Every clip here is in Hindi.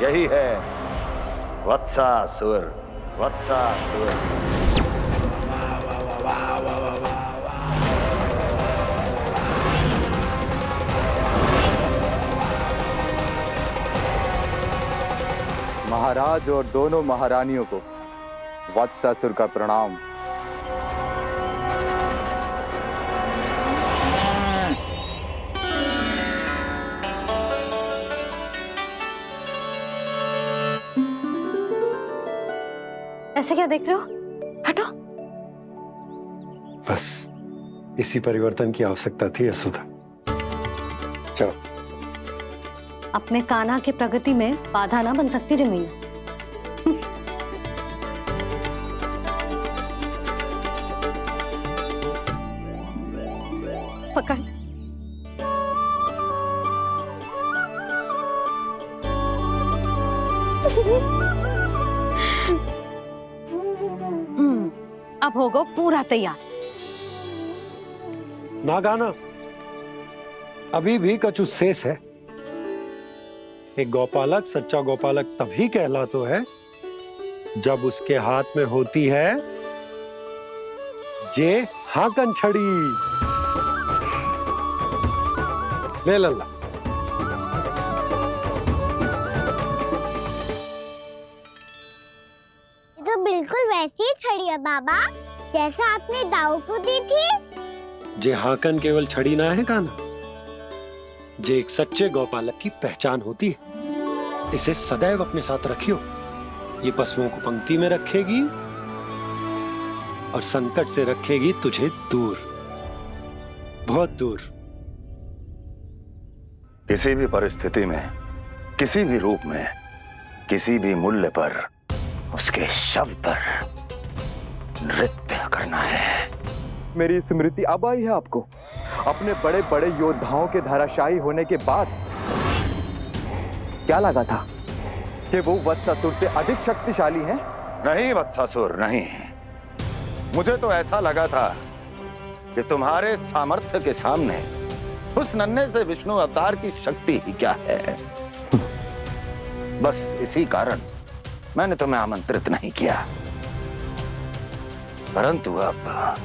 यही है वत्सासुर। वत्सासुर। महाराज और दोनों महारानियों को वत्सासुर का प्रणाम। ऐसे क्या देख रहे हो? हटो। बस इसी परिवर्तन की आवश्यकता थी यशोदा। चलो। अपने कान्हा की प्रगति में बाधा ना बन सकती जमीन। पकड़। अब होगा पूरा तैयार। ना गाना, अभी भी कछु शेष है। एक गौपालक सच्चा गौपालक तभी कहलाता है जब उसके हाथ में होती है जे हाकन छड़ी। ले लल्ला। तो बिल्कुल वैसी ही छड़ी है बाबा जैसा आपने दाऊ को दी थी। जे हाकन केवल छड़ी ना है काना, जे एक सच्चे गौपालक की पहचान होती है। इसे सदैव अपने साथ रखियो। ये पशुओं को पंक्ति में रखेगी और संकट से रखेगी तुझे दूर, बहुत दूर। किसी भी परिस्थिति में, किसी भी रूप में, किसी भी मूल्य पर उसके शव पर नृत्य करना है। मेरी स्मृति अब आई है आपको? अपने बड़े बड़े योद्धाओं के धराशायी होने के बाद क्या लगा था कि वो वत्सासुर से अधिक शक्तिशाली हैं? नहीं वत्सासुर, नहीं। मुझे तो ऐसा लगा था कि तुम्हारे सामर्थ्य के सामने उस नन्हे से विष्णु अवतार की शक्ति ही क्या है। बस इसी कारण मैंने तुम्हें आमंत्रित नहीं किया। परंतु अब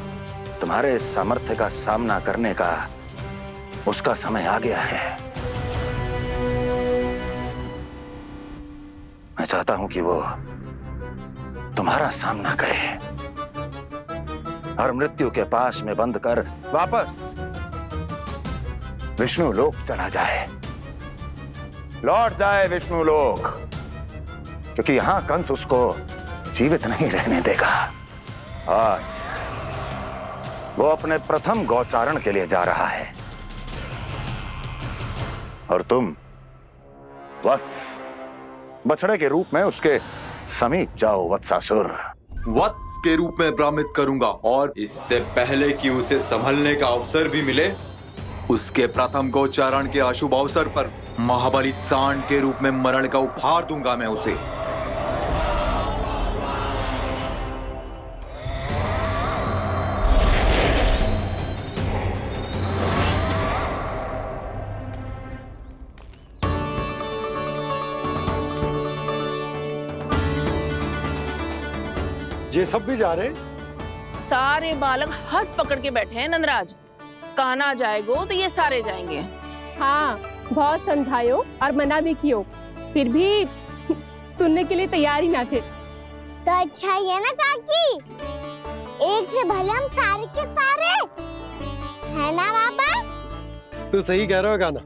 तुम्हारे सामर्थ्य का सामना करने का उसका समय आ गया है। मैं चाहता हूं कि वो तुम्हारा सामना करे और मृत्यु के पाश में बंद कर वापस विष्णु लोक चला जाए, लौट जाए विष्णु लोक, क्योंकि यहां कंस उसको जीवित नहीं रहने देगा। आज वो अपने प्रथम गौचारण के लिए जा रहा है और तुम वत्स बछड़े के रूप में उसके समीप जाओ वत्सासुर। वत्स के रूप में भ्रमित करूंगा और इससे पहले कि उसे संभलने का अवसर भी मिले, उसके प्रथम गोचारण के अशुभ अवसर पर महाबली सांड के रूप में मरण का उपहार दूंगा मैं उसे। ये सब भी जा रहे? सारे बालक हट पकड़ के बैठे हैं नंदराज। कान्हा जाएगो तो ये सारे जाएंगे। हाँ, बहुत समझायो और मना भी कियो, फिर भी सुनने के लिए तैयार ही ना थे। तो अच्छा ही है ना काकी, एक से भले हम सारे के सारे, है ना बाबा? तू सही कह रहे हो गाना,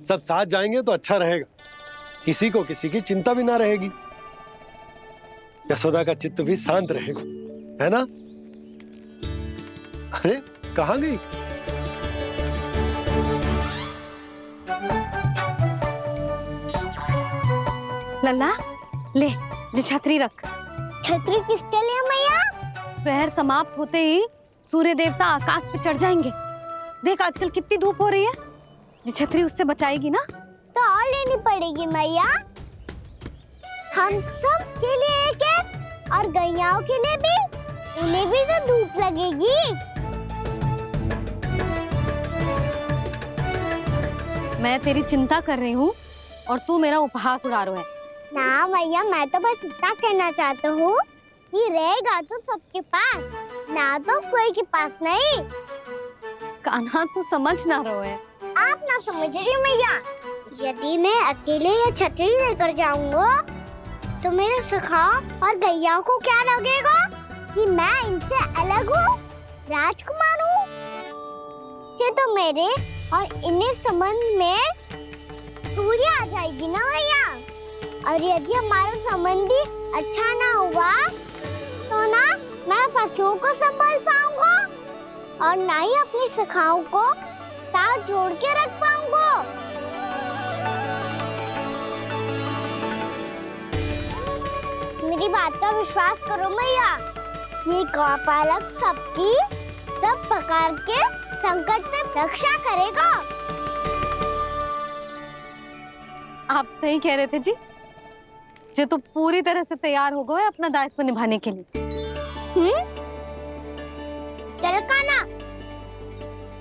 सब साथ जाएंगे तो अच्छा रहेगा, किसी को किसी की चिंता भी ना रहेगी, यशोदा का चित्त भी शांत रहेगा, है ना? अरे कहाँ गई? लल्ला ले, जो छतरी रख। छतरी किसके लिए मैया? प्रहर समाप्त होते ही सूर्य देवता आकाश पे चढ़ जाएंगे। देख आजकल कितनी धूप हो रही है, जो छतरी उससे बचाएगी ना। तो और लेनी पड़ेगी मैया, हम सब के लिए एक एक और गैयाओं के लिए भी, उन्हें भी तो धूप लगेगी। मैं तेरी चिंता कर रही हूँ और तू मेरा उपहास उड़ा रहा है। ना मैया, मैं तो बस इतना कहना चाहता हूँ कि रहेगा तो सबके पास, ना तो कोई के पास नहीं। कान्हा तू समझ ना रहो है। आप ना समझ रही मैया, यदि मैं अकेले ये छतरी लेकर जाऊंगा तो मेरे सखा और गैया को क्या लगेगा कि मैं इनसे अलग हूँ, राजकुमार हूँ। ये तो मेरे और इन्हें संबंध में दूरी आ जाएगी ना भैया। और यदि हमारा संबंध ही अच्छा ना हुआ तो ना मैं पशुओं को संभाल पाऊंगा और ना ही अपनी सखाओं को साथ जोड़ के रख पाऊंगा। मेरी बात का विश्वास करो मैया, ये गौपालक सबकी सब प्रकार के संकट से रक्षा करेगा। आप सही कह रहे थे जी। जे तो पूरी तरह से तैयार हो गए अपना दायित्व निभाने के लिए। चल कान्हा।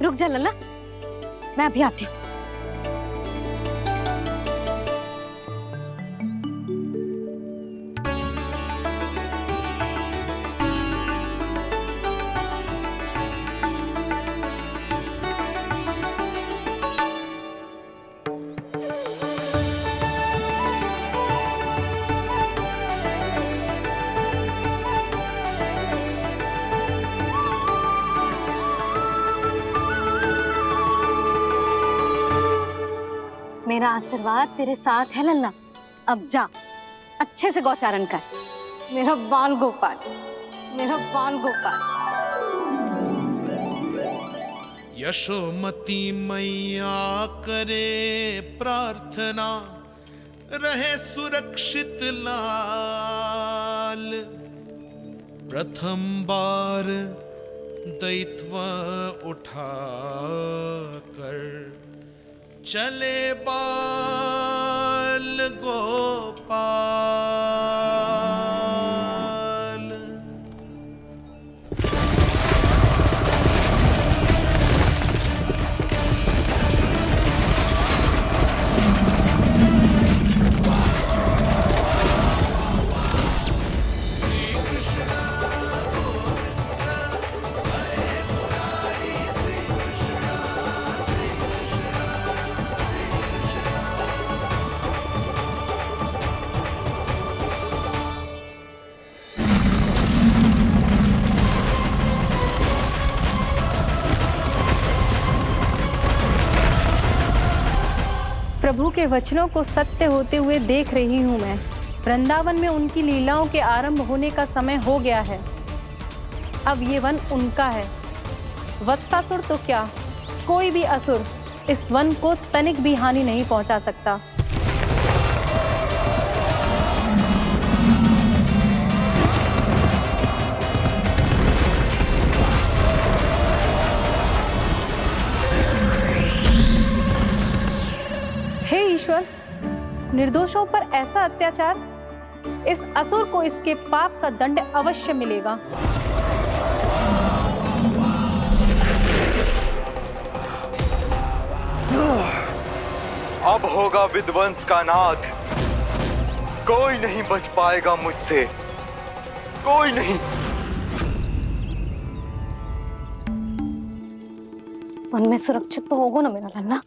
रुक जा लल्ला, मैं अभी आती हूँ। मेरा आशीर्वाद तेरे साथ है लल्ला। अब जा, अच्छे से गौचारण कर। मेरा बाल गोपाल, मेरा बाल गोपाल। यशोमती मैया करे प्रार्थना, रहे सुरक्षित लाल। प्रथम बार दैत्व उठा कर चले बाल गोपाल। प्रभु के वचनों को सत्य होते हुए देख रही हूँ मैं। वृंदावन में उनकी लीलाओं के आरंभ होने का समय हो गया है। अब ये वन उनका है। वत्सासुर तो क्या, कोई भी असुर इस वन को तनिक भी हानि नहीं पहुंचा सकता। हे ईश्वर, निर्दोषों पर ऐसा अत्याचार, इस असुर को इसके पाप का दंड अवश्य मिलेगा। अब होगा विध्वंस का नाद। कोई नहीं बच पाएगा मुझसे, कोई नहीं। वन में सुरक्षित तो होगा ना मेरा लल्ला।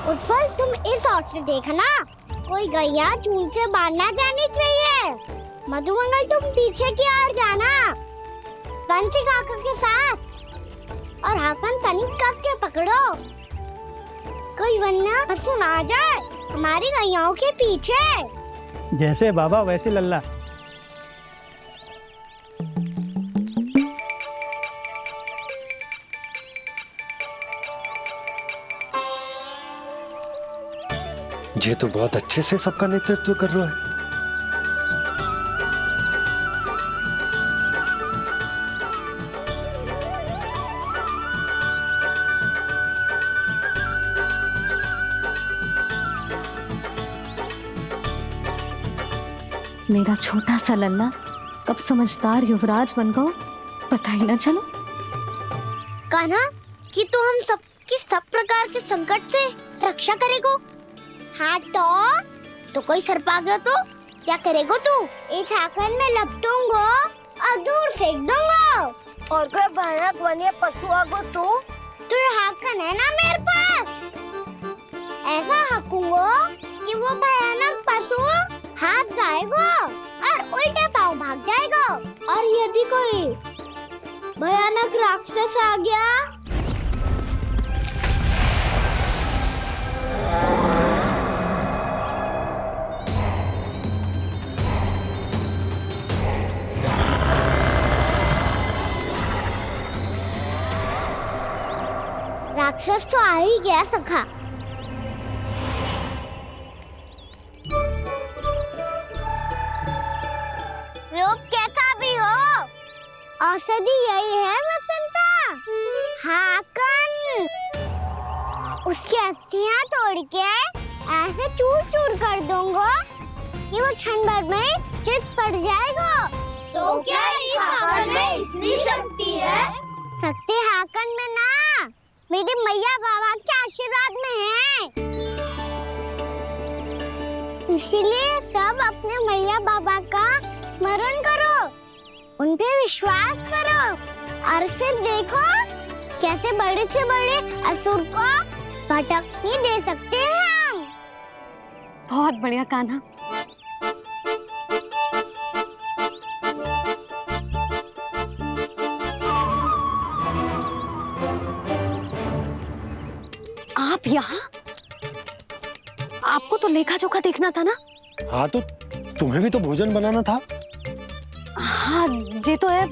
उत्पल, तुम इस ओर से देखना। कोई गैया चूल से बांधना जानी चाहिए। मधुमंगल तुम पीछे की ओर जाना, कंसी काका के साथ, और हाकन तनिक कस के पकड़ो, कोई वरना पशु ना जाए हमारी गैयाओं के पीछे। जैसे बाबा वैसे लल्ला। ये तो बहुत अच्छे से सबका नेतृत्व कर रहा है। मेरा छोटा सा लल्ला कब समझदार युवराज बन गो पता ही ना चलो। कान्हा कि तू हम सब प्रकार के संकट से रक्षा करेगो। हाँ तो कोई सर्प आ गया तो क्या करेगो तू? इस हाकन में लपटूंगो और दूर फेंक दूंगा। और कोई भयानक वन्य पशु आगो तो ये हाकन है ना मेरे पास, ऐसा हाकूंगो कि वो भयानक पशु हाथ जाएगा और उल्टे पांव भाग जाएगा। और यदि कोई भयानक राक्षस आ गया राक्षस तो आ ही गया सखा। रूप कैसा भी हो, औषधि यही है वसंता। हाकन उसकी अस्थियां तोड़ के ऐसे चूर चूर कर दूंगा कि वो क्षण भर में चित पड़ जाएगा। तो क्या इस हाकन में इतनी शक्ति है? शक्ति हाकन में ना, मेरे मैया बाबा के आशीर्वाद में है। इसीलिए सब अपने मैया बाबा का स्मरण करो, उन पे विश्वास करो और फिर देखो कैसे बड़े से बड़े असुर को भटकने दे सकते हैं हम। बहुत बढ़िया कान्हा। आप यहाँ? आपको तो लेखा जोखा देखना था ना? हाँ तो तुम्हें भी तो भोजन बनाना था। हाँ ये तो है,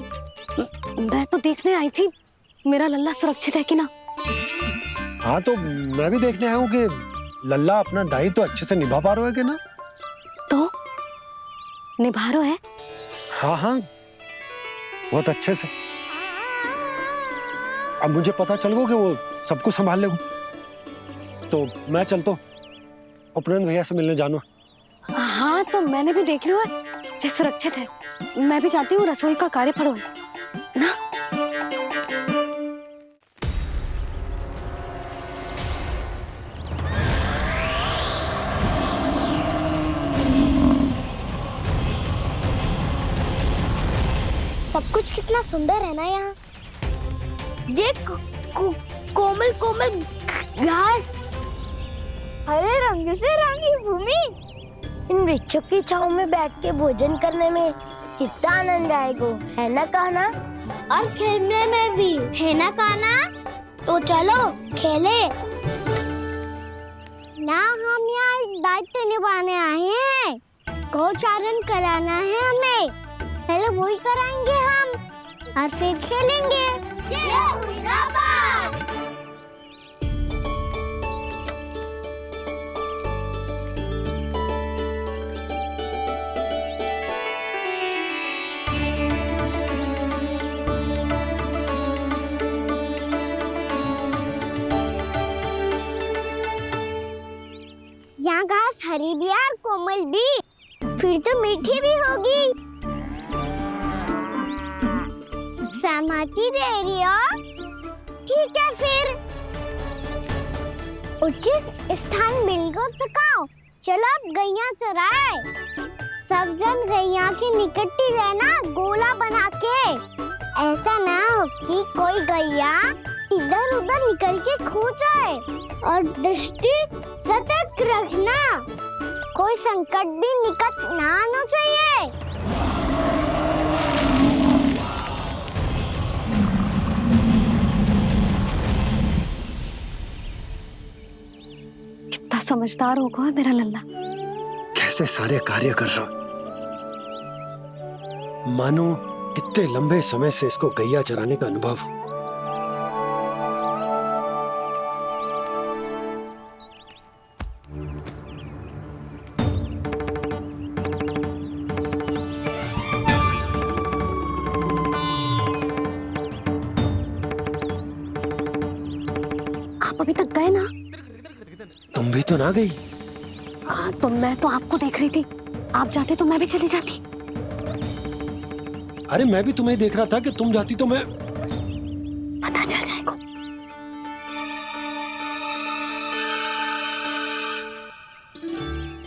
मैं तो देखने आई थी मेरा लल्ला सुरक्षित है कि ना। हाँ तो मैं भी देखने आया हूँ कि लल्ला अपना दायित्व तो अच्छे से निभा पा रहा है कि ना। तो निभा रहा है? हाँ हाँ बहुत अच्छे से। अब मुझे पता चल गया कि वो सबको संभाल लेगा, तो मैं चलता हूँ, उपनंद भैया से मिलने जाना। हाँ तो मैंने भी देख लिया है, जे सुरक्षित है। मैं भी चाहती हूँ रसोई का कार्य पड़ो ना। सब कुछ कितना सुंदर है ना यहाँ। देख कोमल कोमल घास, हरे रंग से रंगी भूमि, इन वृक्षों की छांव में बैठ के भोजन करने में कितना आनंद आएगा, है ना कान्हा? और खेलने में भी, है ना कान्हा? तो चलो खेले ना। हम यहाँ एक दायित्व निभाने आए हैं, गौचारण कराना है हमें। पहले वही कराएंगे हम और फिर खेलेंगे। यहाँ घास हरी भी और कोमल भी, फिर तो मीठी भी होगी। सहमति दे रही हो? ठीक है फिर उचित स्थान मिलकर सकाओ। चलो अब गैया चराए। सब जन गैया के निकट ही रहना, गोला बना के। ऐसा ना हो कि कोई गैया इधर उधर निकल के खो जाए, और दृष्टि सतर्क रखना। कोई संकट भी निकट ना आना चाहिए। कितना समझदार होगा मेरा लल्ला। कैसे सारे कार्य कर रहा, मानो कितने लंबे समय से इसको गैया चराने का अनुभव हो। आप अभी तक गए ना? तुम भी तो ना गई। तो मैं तो आपको देख रही थी, आप जाते तो मैं भी चली जाती। अरे मैं भी तुम्हें देख रहा था कि तुम जाती तो मैं। पता चल जाएगा।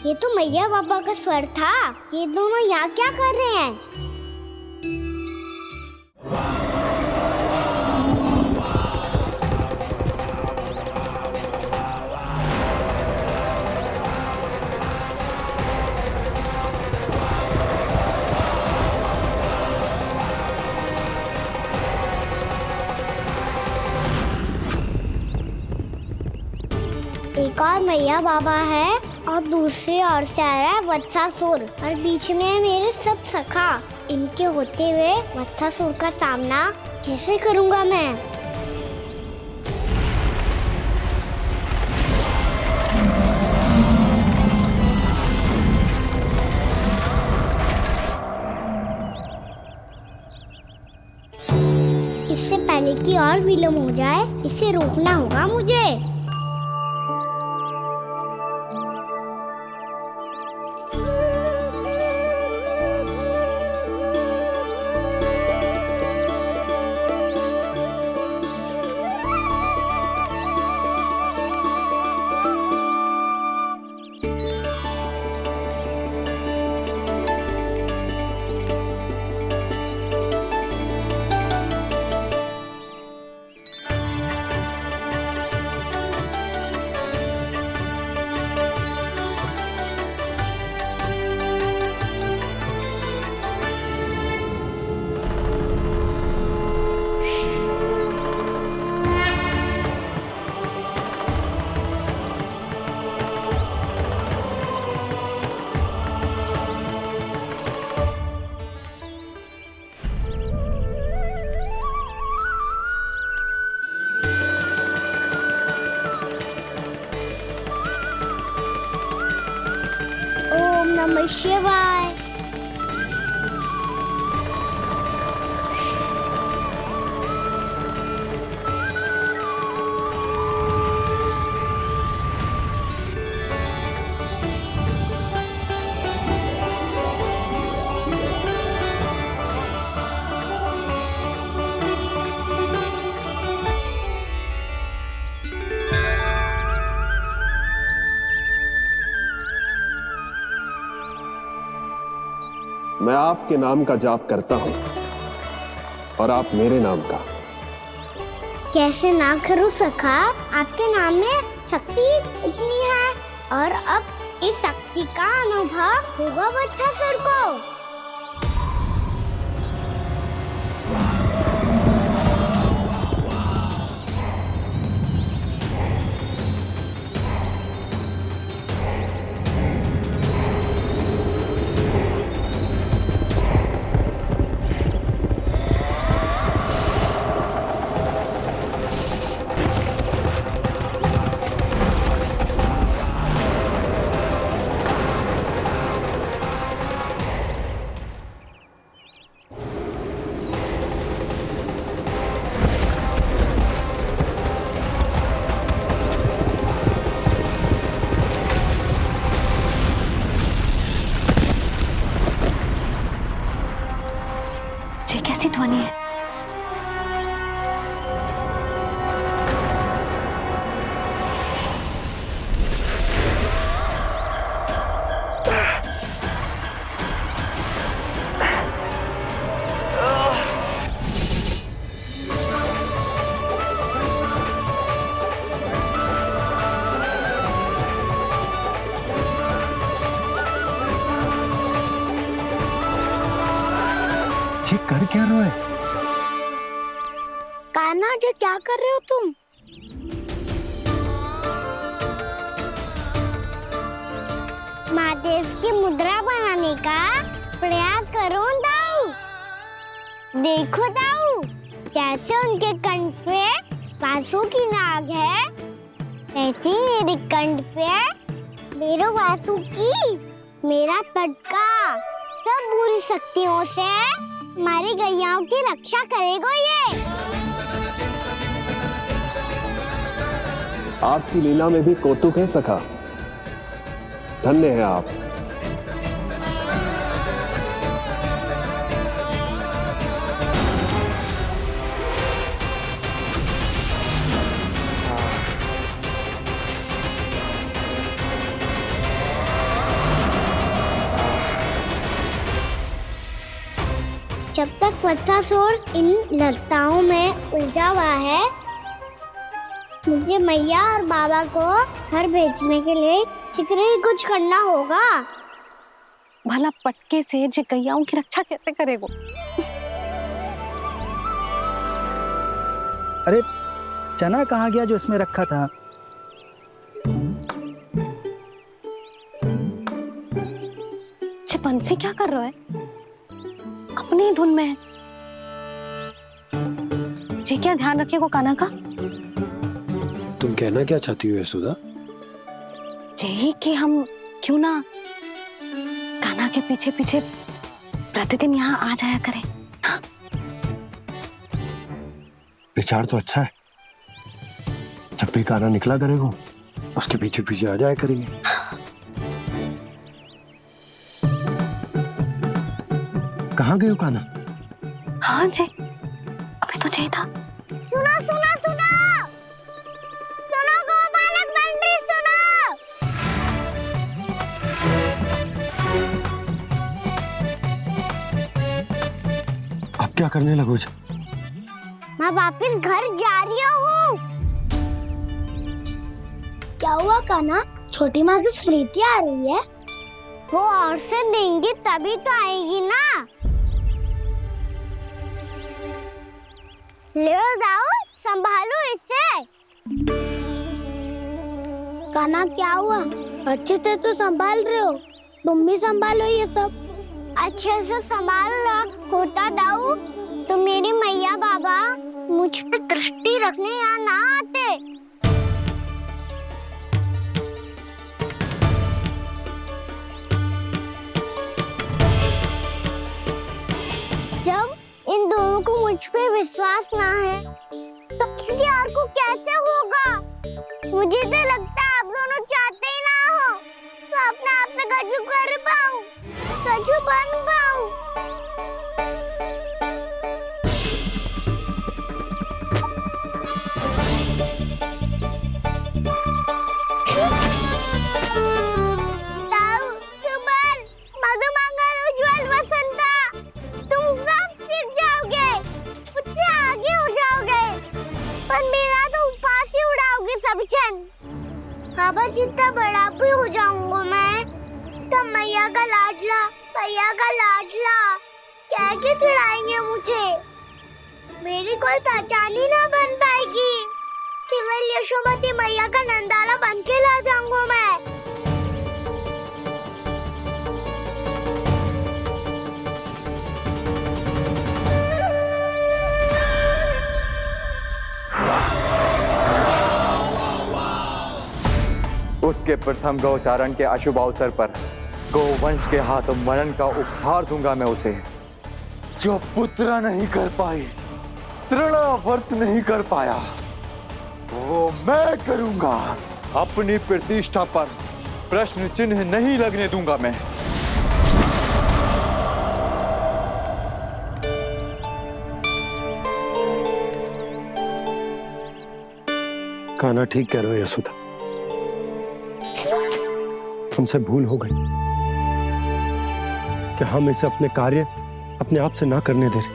ये तो मैया बाबा का स्वर था। ये दोनों यहाँ क्या कर रहे हैं? एक और मैया बाबा है और दूसरी ओर से आ रहा है वत्सासुर और बीच में है मेरे सब सखा। इनके होते हुए वत्सासुर का सामना कैसे करूंगा मैं? इससे पहले कि और विलम्ब हो जाए, इसे रोकना होगा मुझे। ओम नमः शिवाय। मैं आपके नाम का जाप करता हूं और आप मेरे नाम का। कैसे ना करूं सखा? आपके नाम में शक्ति इतनी है और अब इस शक्ति का अनुभव होगा वत्सासुर को। ये कैसी ध्वनि है? बच्चे कर क्या रहे? कान्हा जी क्या कर रहे हो तुम? महादेव की मुद्रा बनाने का प्रयास करो दाऊ। देखो दाऊ, जैसे उनके कंठ पे बांसुरी की नाग है, ऐसे ही मेरे कंठ पे मेरो बांसुरी, मेरा पटका सब बुरी शक्तियों से हमारी गैयाओं की रक्षा करेगा ये। आपकी लीला में भी कौतुक है सखा। धन्य है आप। जब तक बच्चासुर इन लताओं में उलझा हुआ है, मुझे मैया और बाबा को घर भेजने के लिए शीघ्र ही कुछ करना होगा। भला पटके से जे गैयाओं की रक्षा कैसे करेगो? अरे चना कहाँ गया जो इसमें रखा था? बंसी क्या कर रहा है? अपनी धुन में है। जी क्या ध्यान रखिएगा कान्हा का। तुम कहना क्या चाहती हो यशोदा? यही कि हम क्यों ना कान्हा के पीछे पीछे प्रतिदिन यहाँ आ जाया करें। हाँ? विचार तो अच्छा है। जब भी कान्हा निकला करेगा उसके पीछे पीछे आ जाया करेंगे। कहाँ गए हो कान्हा? हाँ जी, अभी तो चाहिए था। सुनो सुनो सुनो सुनो गोपालक बंटी सुनो। आप क्या करने लगोगे? मैं वापस घर जा रही हूँ। क्या हुआ कान्हा? छोटी माँ की स्मृति आ रही है। वो और से देंगी तभी तो आएगी ना। ले जाओ, संभालो इसे। कान्हा क्या हुआ? अच्छे से तो संभाल रहे हो, तुम भी संभालो ये सब। अच्छे से संभालना होता दाऊ तो मेरी मैया बाबा मुझ पे दृष्टि रखने यहाँ ना आते। जब इन दोनों को मुझ पे विश्वास ना है तो किसी और को कैसे होगा? मुझे तो लगता है आप दोनों चाहते ही ना हो तो अपने आप से गजू कर पाऊं, गजू बन पाऊं। बाबा जितना बड़ा भी हो जाऊंगा मैं तो मैया का लाडला, भैया का लाडला क्या के चढ़ाएंगे मुझे। मेरी कोई पहचान ही ना बन पाएगी। केवल यशोमती मैया का नंदाला बन के ला जाऊंगा मैं। उसके प्रथम गौचारण के अशुभ अवसर पर गोवंश के हाथों मरण का उपहार दूंगा मैं उसे। जो पुत्र नहीं कर पाई, तृणावर्त नहीं कर पाया, वो मैं करूंगा। अपनी प्रतिष्ठा पर प्रश्न चिन्ह नहीं लगने दूंगा मैं। कान्हा ठीक कह रहे हो यशोदा, हमसे भूल हो गई कि हम इसे अपने कार्य अपने आप से ना करने दे रहे,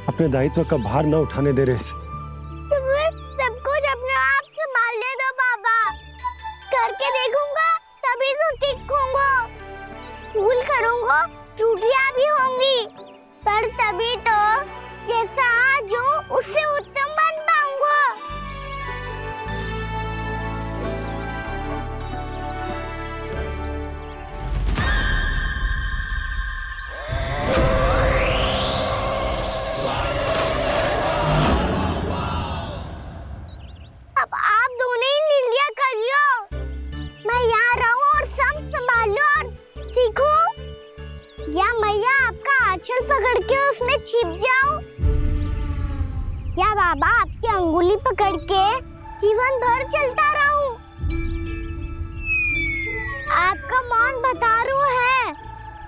अपने दायित्व का भार ना उठाने दे रहे इसे। सब कुछ अपने आप से संभालने दो बाबा, करके देखूंगा तभी तो ठीक होऊंगा। भूल करूंगा त्रुटियां भी होंगी, पर तभी तो जैसा आज हूँ उससे उत्तम बन पाऊंगा। अब आप दोनों ही निर्णय कर लो। मैं यहाँ रहूं और सब संभालूं और सीखूं, या मैया आपका आंचल पकड़ के उसमें छिप जाऊं, या बाबा आपकी अंगुली पकड़ के जीवन भर चलता रहूं। आपका मौन बतारू है,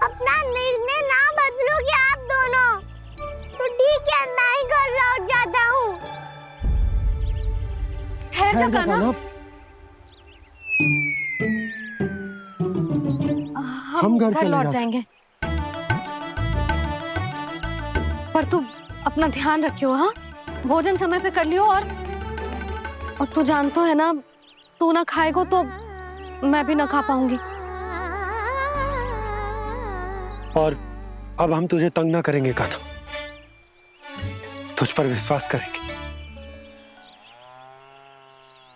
अपना निर्णय ना बदलोगे आप दोनों तो ठीक है, मैं ही घर लौट जाता हूँ। ठहर जा कान्हा, हम घर लौट जाएंगे, पर तू अपना ध्यान रखियो। हाँ, भोजन समय पे कर लियो, और तू जानतो है ना, तू ना खाएगो तो मैं भी ना खा पाऊंगी। और अब हम तुझे तंग ना करेंगे कान्हा, तुझ पर विश्वास करेंगे।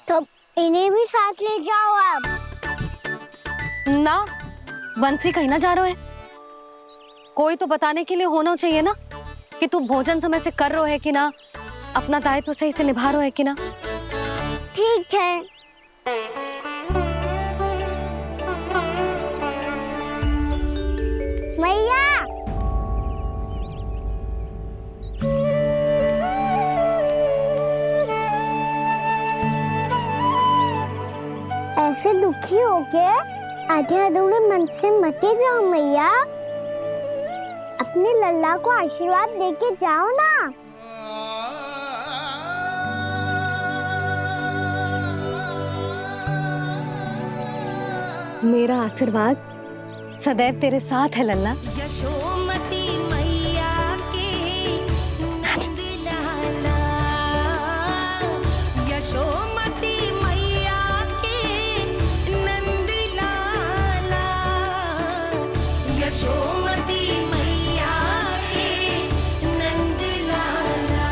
तो इन्हें भी साथ ले जाओ अब। ना, बंसी कहीं ना जा रहे है, कोई तो बताने के लिए होना चाहिए ना कि तू भोजन समय से कर रहा है कि ना, अपना दायित्व सही से निभा रहा है कि ना। ठीक है। मैया, ऐसे दुखी हो के आधे अधूरे मन से मत जाओ मैया, अपने लल्ला को आशीर्वाद देके जाओ ना। मेरा आशीर्वाद सदैव तेरे साथ है लल्ला। यशोमती मैया के नंद लाला, यशोमती मैया के नंद लाला, यशोमती मैया के नंद लाला,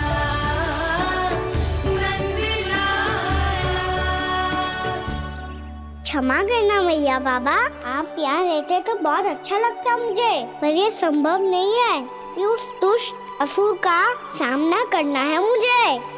नंद लाला। क्षमा करना मैया बाबा, आप यहाँ रहते तो बहुत अच्छा लगता मुझे, पर ये संभव नहीं है, ये उस दुष्ट असुर का सामना करना है मुझे।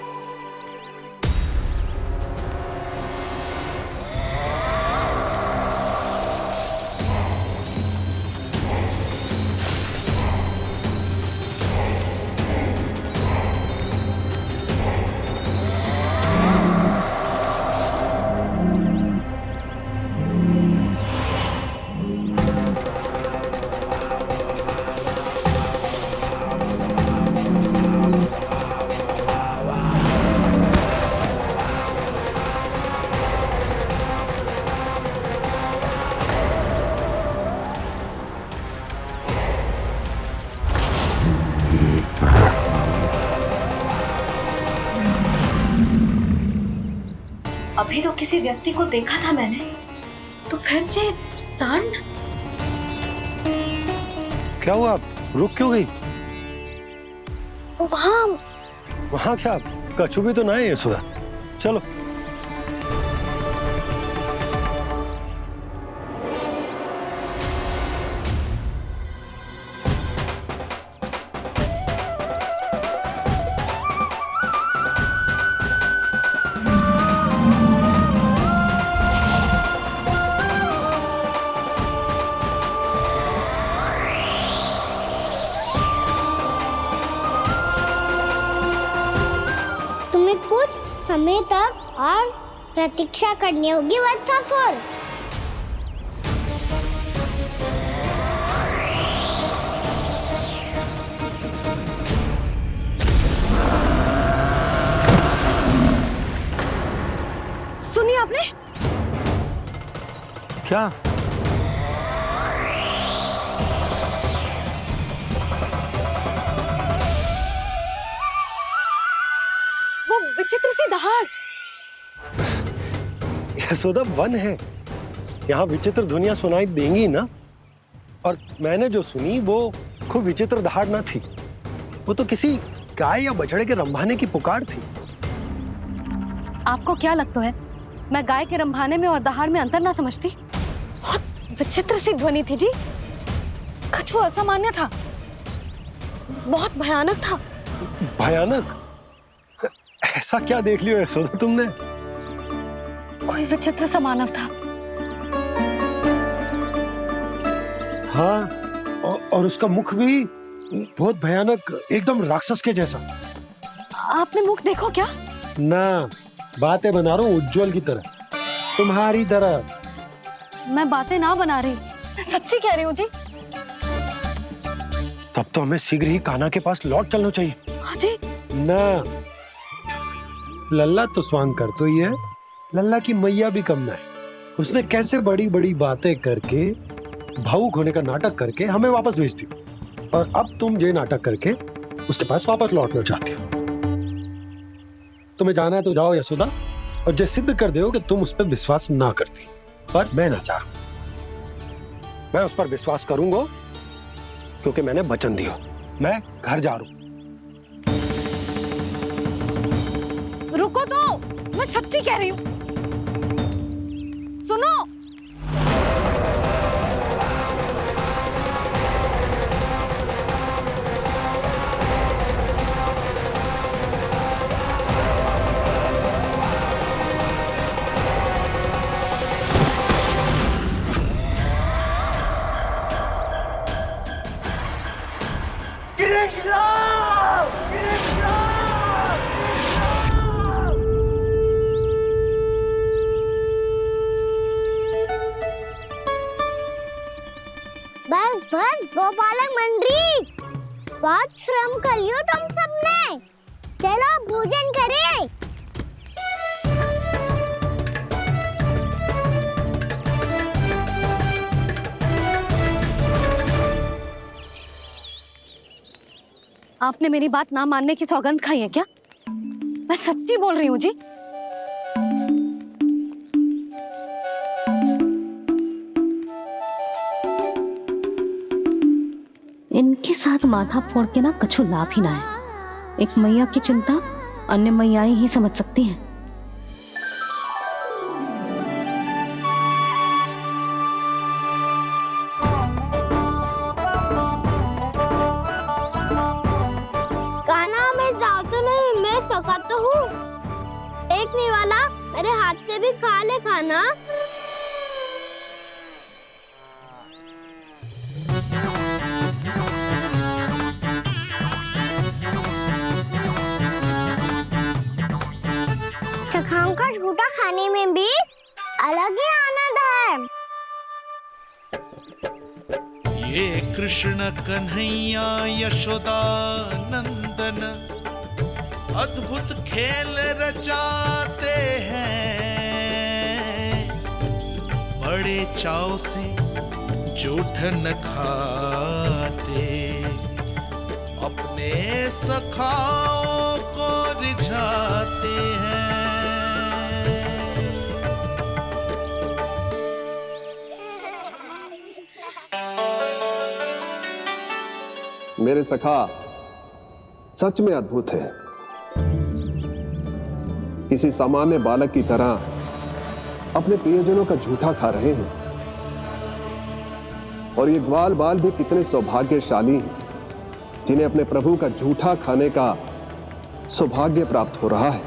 अभी तो किसी व्यक्ति को देखा था मैंने, तो फिर जे सांड। क्या हुआ, रुक क्यों गई? वहाँ क्या, कछु भी तो ना है यशोदा, चलो। कुछ समय तक और प्रतीक्षा करनी होगी वत्सासुर। सुनिए आपने क्या? वो विचित्र सी दहाड़। यशोदा वन है, यहाँ विचित्र ध्वनियां सुनाई देंगी ना। और मैंने जो सुनी वो खूब विचित्र दहाड़ न थी, वो तो किसी गाय या बछड़े के रंभाने की पुकार थी। आपको क्या लगता है मैं गाय के रंभाने में और दहाड़ में अंतर ना समझती? बहुत विचित्र सी ध्वनि थी जी। कछु असामान्य था, बहुत भयानक था। भयानक? ऐसा क्या देख लियो यशोदा तुमने? कोई विचित्र सा मानव था। हाँ, और उसका मुख भी बहुत भयानक, एकदम राक्षस के जैसा। आपने मुख देखो क्या? ना, बातें बना रहा हूँ उज्जवल की तरह, तुम्हारी तरह। मैं बातें ना बना रही, मैं सच्ची कह रही हूँ जी। तब तो हमें शीघ्र ही कान्हा के पास लौट चलना चाहिए। हाँ जी। ना, लल्ला तो स्वांग कर तो ही है, लल्ला की मैया भी कम ना है। उसने कैसे बड़ी बड़ी बातें करके, भावुक होने का नाटक करके हमें वापस भेज दी, और अब तुम ये नाटक करके उसके पास वापस लौटना चाहती हो। तुम्हें जाना है तो जाओ यशोदा, और ये सिद्ध कर दो कि तुम उस पर विश्वास ना करती। पर मैं ना चाहूं, मैं उस पर विश्वास करूंगा क्योंकि मैंने वचन दिया। मैं घर जा रहा हूं। रुको तो, मैं सच्ची कह रही हूँ। सुनो, बस बस गोपालक मंडली, बहुत श्रम कर लियो तुम सबने। चलो भोजन करें। आपने मेरी बात ना मानने की सौगंध खाई है क्या? मैं सच्ची बोल रही हूँ जी। इनके साथ माथा फोड़ के ना कछु लाभ ही ना है। एक मैया की चिंता अन्य मैयाएं ही समझ सकती हैं। कान्हा, मैं जाऊँ तो नहीं, मैं सका तो हूँ। एक नहीं वाला मेरे हाथ से भी खा ले खाना। चखाओं का झूठा खाने में भी अलग ही आनंद है। ये कृष्ण कन्हैया यशोदा नंदन अद्भुत खेल रचाते हैं, बड़े चाव से जूठन खाते, अपने सखाओं को रिझाते हैं। मेरे सखा सच में अद्भुत है। किसी सामान्य बालक की तरह अपने प्रियजनों का झूठा खा रहे हैं, और ये ग्वाल बाल भी कितने सौभाग्यशाली हैं जिन्हें अपने प्रभु का झूठा खाने का सौभाग्य प्राप्त हो रहा है।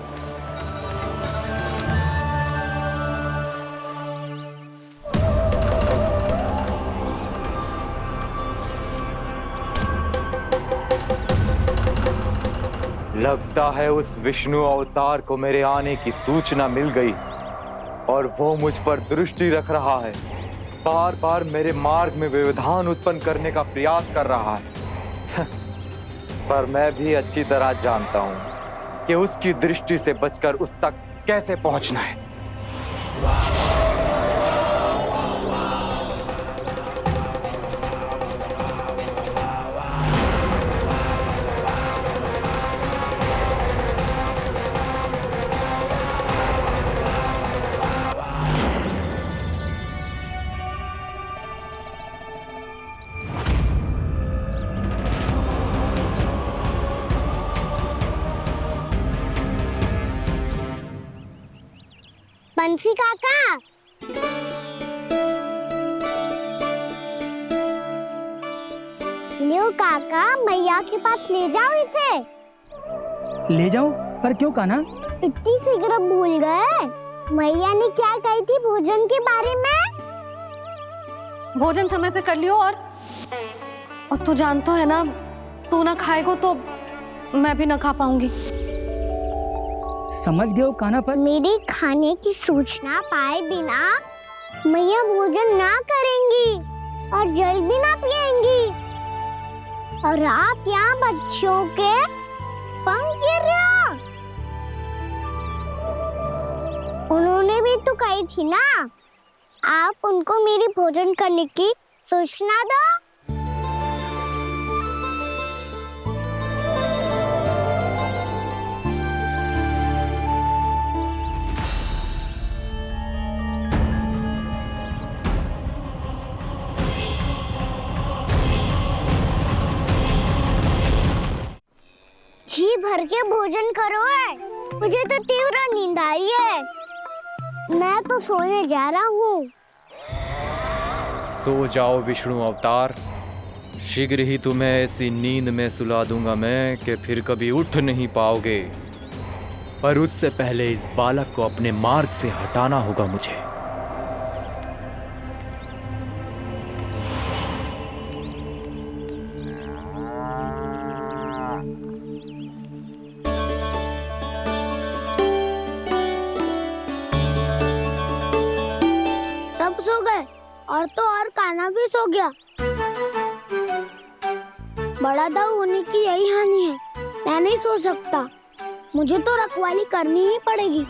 लगता है उस विष्णु अवतार को मेरे आने की सूचना मिल गई और वो मुझ पर दृष्टि रख रहा है। बार बार मेरे मार्ग में व्यवधान उत्पन्न करने का प्रयास कर रहा है। पर मैं भी अच्छी तरह जानता हूं कि उसकी दृष्टि से बचकर उस तक कैसे पहुंचना है। बंसी काका, लियो काका, मैया के पास ले जाओ इसे। ले जाऊं? पर क्यों कान्हा? इतनी शीघ्र भूल गए? मैया ने क्या कही थी भोजन के बारे में? भोजन समय पे कर लियो। और तू जानता है ना, तू ना खाएगा तो मैं भी ना खा पाऊंगी। समझ गए हो कान्हा? पर मेरे खाने की सूचना पाए बिना मैया भोजन ना करेंगी और जल भी ना पिएंगी। और आप यहाँ बच्चों के पंख गिर रहे हो। उन्होंने भी तो कही थी ना, आप उनको मेरी भोजन करने की सूचना दो। जी भर के भोजन करो है, मुझे तो तीव्र नींद आई है। मैं तो सोने जा रहा हूँ। सो जाओ विष्णु अवतार, शीघ्र ही तुम्हें ऐसी नींद में सुला दूंगा मैं कि फिर कभी उठ नहीं पाओगे। पर उससे पहले इस बालक को अपने मार्ग से हटाना होगा मुझे। और तो और कान्हा भी सो गया। बड़ा दाऊ होने की यही हानि है, मैं नहीं सो सकता। मुझे तो रखवाली करनी ही पड़ेगी।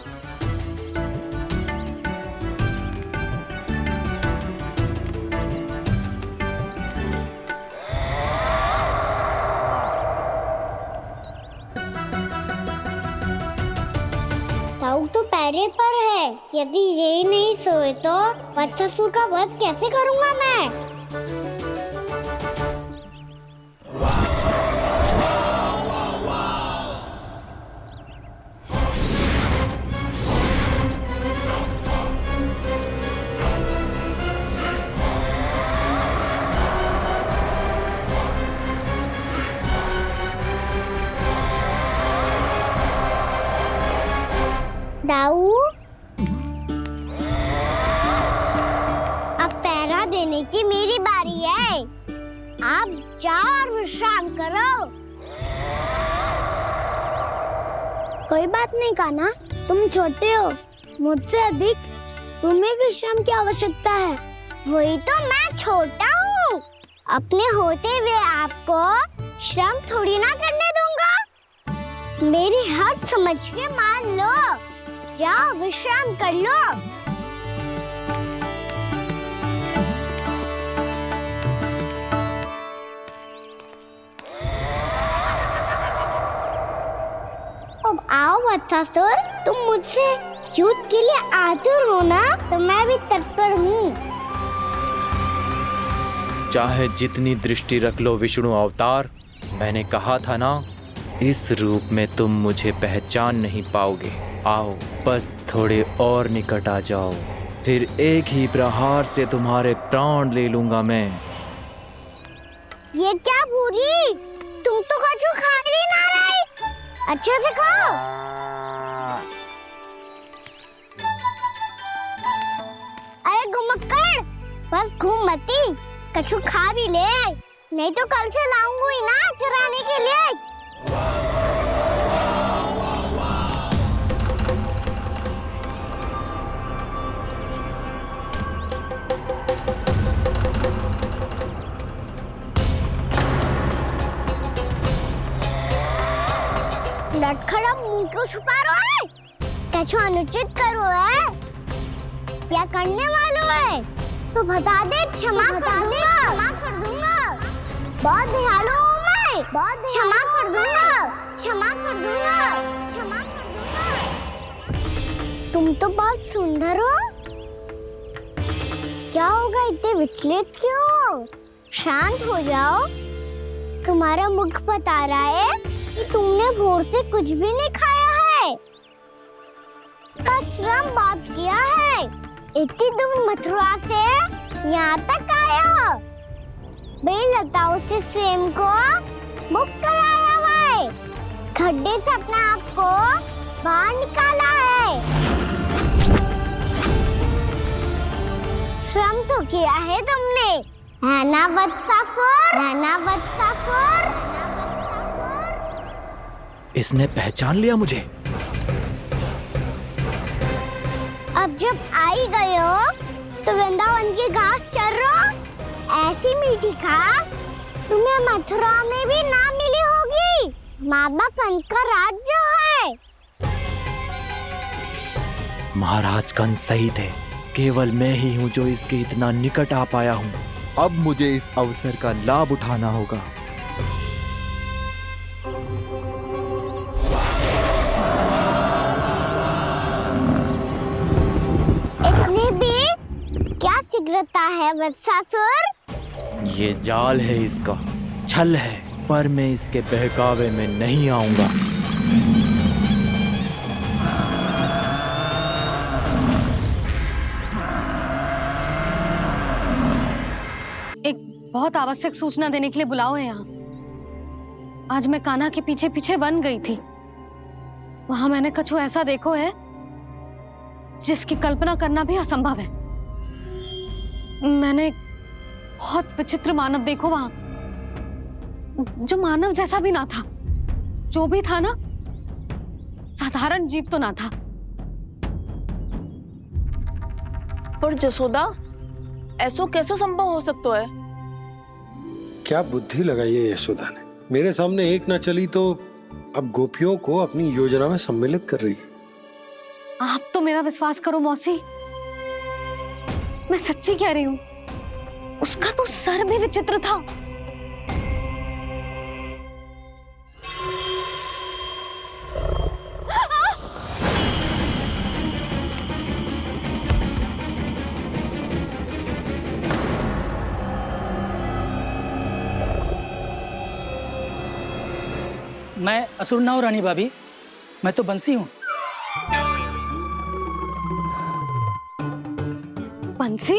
दाऊ तो पैरे पर है, यदि यही नहीं सोए तो बच्चासुर का वध कैसे करूंगा मैं? दाऊ, अब पहरा देने की मेरी बारी है। आप जाओ और विश्राम करो। कोई बात नहीं कान्हा, तुम छोटे हो, मुझसे अधिक तुम्हें विश्राम की आवश्यकता है। वही तो, मैं छोटा हूँ, अपने होते हुए आपको श्रम थोड़ी ना करने दूंगा। मेरी हद समझ के मान लो। जाओ विश्राम कर लो। अब आओ बच्चासुर, तुम मुझसे युद्ध के लिए आतुर हो ना, तो मैं भी तत्पर हूँ। चाहे जितनी दृष्टि रख लो विष्णु अवतार, मैंने कहा था ना, इस रूप में तुम मुझे पहचान नहीं पाओगे। आओ, बस थोड़े और निकट आ जाओ, फिर एक ही प्रहार से तुम्हारे प्राण ले लूंगा मैं। ये क्या भूरी, तुम तो कछु खा ही ना रही। अच्छे से खाओ। अरे घुमक्कड़, बस घूम मती, कछु खा भी ले, नहीं तो कल से लाऊंगी ना चराने के लिए। लटखड़ा मुंह क्यों छुपा रहा है? कछु अनुचित करो है या करने वालों है तो बता दे, क्षमा कर दूंगा। बहुत दयालु हूँ मैं, बहुत क्षमा कर दूंगा। तुम तो बहुत सुंदर हो। क्या होगा, इतने विचलित क्यों हो? शांत हो जाओ। तुम्हारा मुख बता रहा है कि तुमने भोर से कुछ भी नहीं खाया है। पर श्रम बहुत किया है। इतनी दूर मथुरा से यहाँ तक आया हो। बेलताओं से सेम को मुक्त कराया हुआ है। खड्डे से अपने आप को बाहर निकाला है। श्रम तो किया है तुमने, है ना वत्सासुर? है ना वत्सासुर? इसने पहचान लिया मुझे। अब जब आई गए हो तो वृंदावन की घास चर रहो। ऐसी मीठी घास तुम्हें मथुरा में भी ना मिली होगी। मामा कंस का राज्य है। महाराज कंस सही थे, केवल मैं ही हूँ जो इसके इतना निकट आ पाया हूँ। अब मुझे इस अवसर का लाभ उठाना होगा। इतनी भी क्या शीघ्रता है वत्सासुर? ये जाल है इसका, छल है, पर मैं इसके बहकावे में नहीं आऊंगा। एक बहुत आवश्यक सूचना देने के लिए बुलाओ है यहाँ। आज मैं कान्हा के पीछे पीछे वन गई थी। वहां मैंने कछु ऐसा देखो है जिसकी कल्पना करना भी असंभव है। मैंने बहुत विचित्र मानव देखो वहां, जो मानव जैसा भी ना था। जो भी था ना, साधारण जीव तो ना था। पर जसोदा, ऐसो कैसे संभव हो सकता है? क्या बुद्धि लगाई है यशोदा ने। मेरे सामने एक ना चली तो अब गोपियों को अपनी योजना में सम्मिलित कर रही है। आप तो मेरा विश्वास करो मौसी, मैं सच्ची कह रही हूं। उसका तो सर भी विचित्र था। मैं असुर ना हूं रानी भाभी, मैं तो बंसी हूँ। बंसी,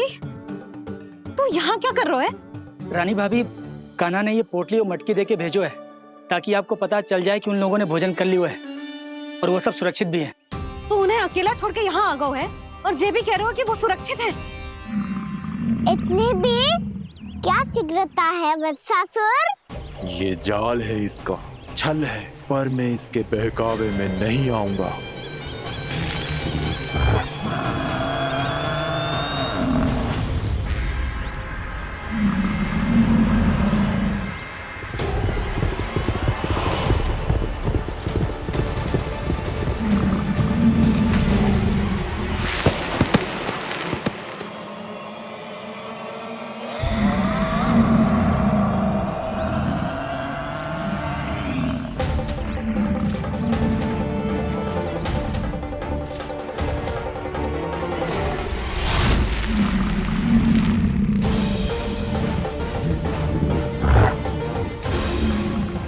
तू यहाँ क्या कर रहा है? रानी भाभी, कान्हा ने ये पोटली और मटकी देके भेजो है ताकि आपको पता चल जाए कि उन लोगों ने भोजन कर लिया है और वो सब सुरक्षित भी है। तू उन्हें अकेला छोड़ के यहाँ आ गए है और ये भी कह रहे हो कि वो सुरक्षित है। इतनी भी क्या शीघ्रता है वत्सासुर? ये जाल है इसका, छल है, पर मैं इसके बहकावे में नहीं आऊंगा।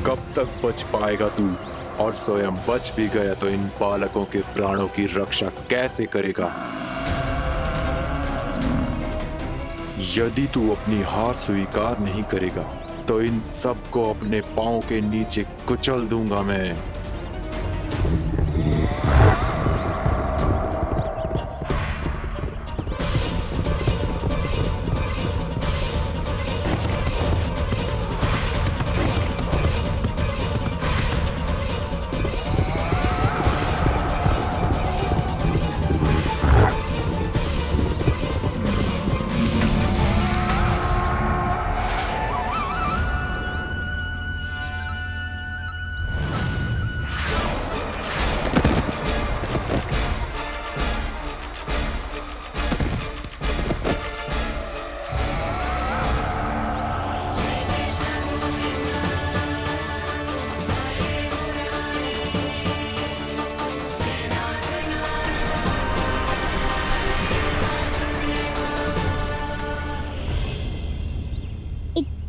कब तक बच पाएगा तू? और स्वयं बच भी गया तो इन बालकों के प्राणों की रक्षा कैसे करेगा? यदि तू अपनी हार स्वीकार नहीं करेगा तो इन सबको अपने पांव के नीचे कुचल दूंगा मैं।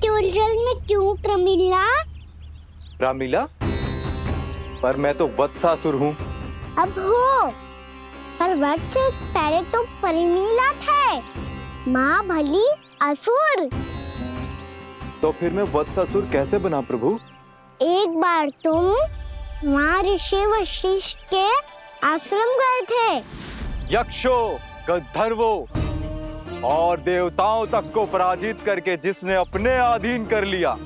उलझन में क्यों प्रमिला? रामलीला, पर मैं तो वत्सासुर हूँ। अब हो, पर वट से पहले तो परिमीला थे, महाबली असुर। तो फिर मैं वत्सासुर कैसे बना प्रभु? एक बार तुम महर्षि वशिष्ठ के आश्रम गए थे। यक्षों, गंधर्वों और देवताओं तक को पराजित करके जिसने अपने अधीन कर लिया,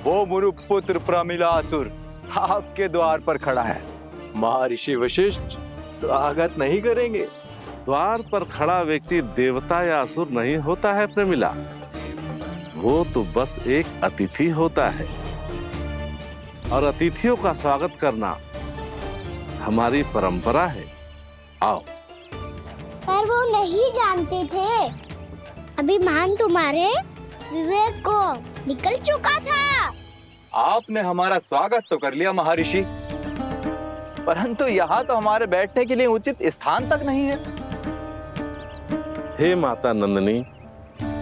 वो मुरुपुत्र प्रमिलासुर आपके द्वार पर खड़ा है। महर्षि वशिष्ठ स्वागत नहीं करेंगे? द्वार पर खड़ा व्यक्ति देवता या असुर नहीं होता है प्रमिला, वो तो बस एक अतिथि होता है, और अतिथियों का स्वागत करना हमारी परंपरा है। आओ। पर वो नहीं जानते थे, अभिमान तुम्हारे विवेक को निकल चुका था। आपने हमारा स्वागत तो कर लिया महर्षि, परंतु यहाँ तो हमारे बैठने के लिए उचित स्थान तक नहीं है। हे माता नंदिनी,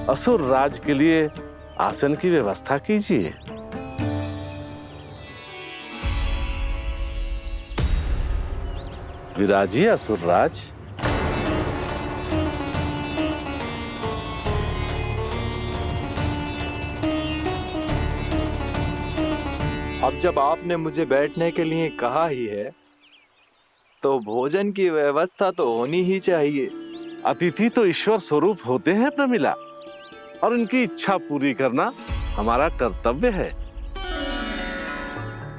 असुर राज के लिए आसन की व्यवस्था कीजिए। विराजिए असुर राज। अब जब आपने मुझे बैठने के लिए कहा ही है, तो भोजन की व्यवस्था तो होनी ही चाहिए। अतिथि तो ईश्वर स्वरूप होते हैं प्रमिला, और उनकी इच्छा पूरी करना हमारा कर्तव्य है।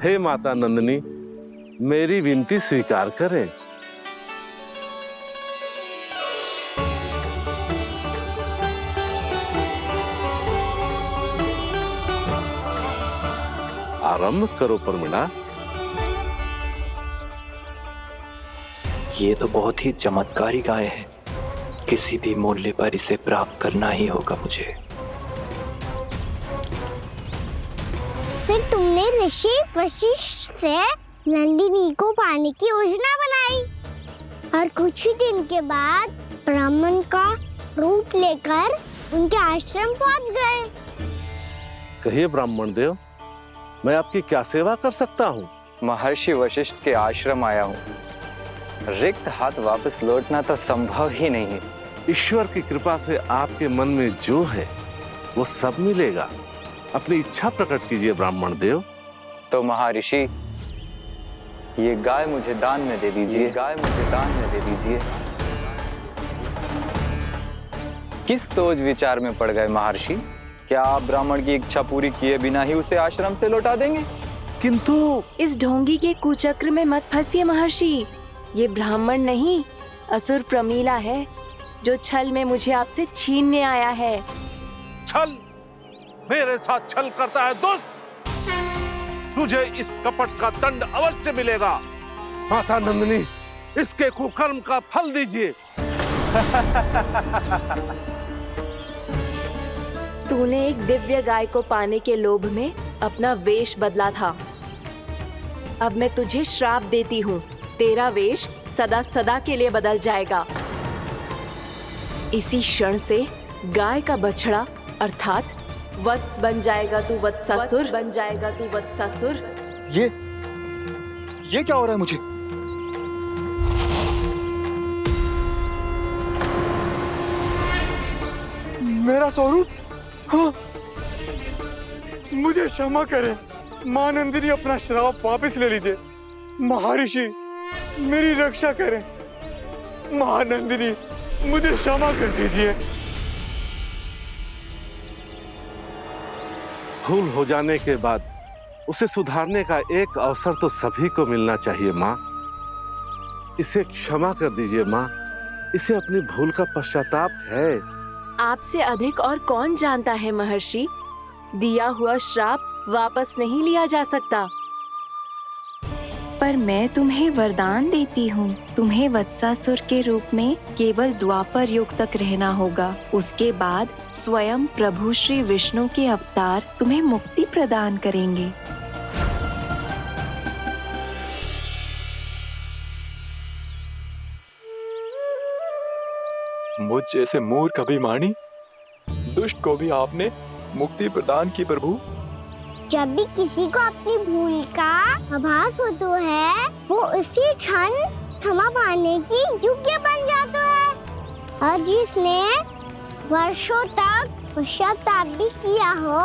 हे माता नंदिनी, मेरी विनती स्वीकार करें। आरंभ करो प्रमिला। ये तो बहुत ही चमत्कारी गाय है, किसी भी मूल्य पर इसे प्राप्त करना ही होगा मुझे। फिर तुमने ऋषि वशिष्ठ से नंदिनी को पाने की योजना बनाई, और कुछ ही दिन के बाद ब्राह्मण का रूप लेकर उनके आश्रम पहुंच गए। कहिए ब्राह्मण देव, मैं आपकी क्या सेवा कर सकता हूँ? महर्षि वशिष्ठ के आश्रम आया हूँ। रिक्त हाथ वापस लौटना तो संभव ही नहीं है। ईश्वर की कृपा से आपके मन में जो है वो सब मिलेगा। अपनी इच्छा प्रकट कीजिए ब्राह्मण देव। तो महर्षि, ये गाय मुझे दान में दे दीजिए। गाय मुझे दान में दे दीजिए। किस सोच विचार में पड़ गए महर्षि? क्या आप ब्राह्मण की इच्छा पूरी किए बिना ही उसे आश्रम से लौटा देंगे? किंतु इस ढोंगी के कुचक्र में मत फंसिए महर्षि। ये ब्राह्मण नहीं, असुर प्रमीला है, जो छल में मुझे आपसे छीनने आया है। छल? मेरे साथ छल करता है दुष्ट? तुझे इस कपट का दंड अवश्य मिलेगा। माता नंदिनी, इसके कुकर्म का फल दीजिए। तूने एक दिव्य गाय को पाने के लोभ में अपना वेश बदला था। अब मैं तुझे श्राप देती हूँ, तेरा वेश सदा सदा के लिए बदल जाएगा। इसी क्षण से गाय का बछड़ा अर्थात वत्स बन जाएगा तू वत्सासुर, बन जाएगा तू वत्सासुर। ये क्या हो रहा है मुझे? मेरा स्वरूप? हाँ। मुझे क्षमा करें मां नंदिनी, अपना श्राप वापस ले लीजिए। महर्षि, मेरी रक्षा करें। मां नंदिनी, मुझे क्षमा कर दीजिए। भूल हो जाने के बाद उसे सुधारने का एक अवसर तो सभी को मिलना चाहिए माँ। इसे क्षमा कर दीजिए माँ, इसे अपनी भूल का पश्चाताप है। आपसे अधिक और कौन जानता है महर्षि, दिया हुआ श्राप वापस नहीं लिया जा सकता। पर मैं तुम्हें वरदान देती हूँ, तुम्हें वत्सासुर के रूप में केवल द्वापर युग तक रहना होगा। उसके बाद स्वयं प्रभु श्री विष्णु के अवतार तुम्हें मुक्ति प्रदान करेंगे। मुझ जैसे मूर्ख अभिमानी दुष्ट को भी आपने मुक्ति प्रदान की प्रभु। जब भी किसी को अपनी भूल का आभास होता है, वो उसी क्षण क्षमा पाने की योग्य बन जाता है। और जिसने वर्षों तक पश्चाताप भी किया हो,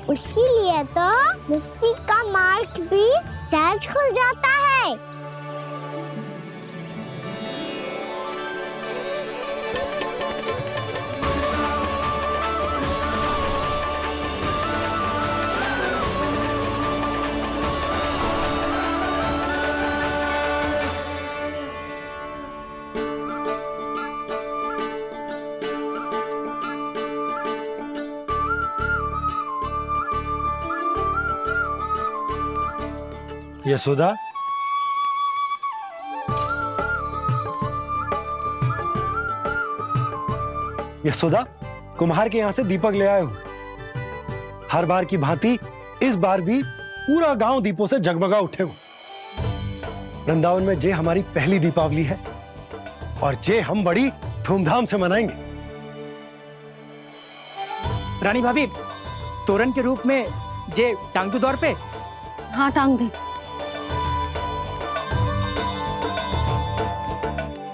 उसके लिए तो मुक्ति का मार्ग भी सहज खुल जाता है। यशोदा, यशोदा, कुम्हार के यहां से दीपक ले आया हूं। हर बार की भांति इस बार भी पूरा गांव दीपों से जगमगा उठे हो। वृंदावन में जे हमारी पहली दीपावली है और जे हम बड़ी धूमधाम से मनाएंगे। रानी भाभी, तोरण के रूप में जे टांग दो दौर पे। हाँ, टांग दे।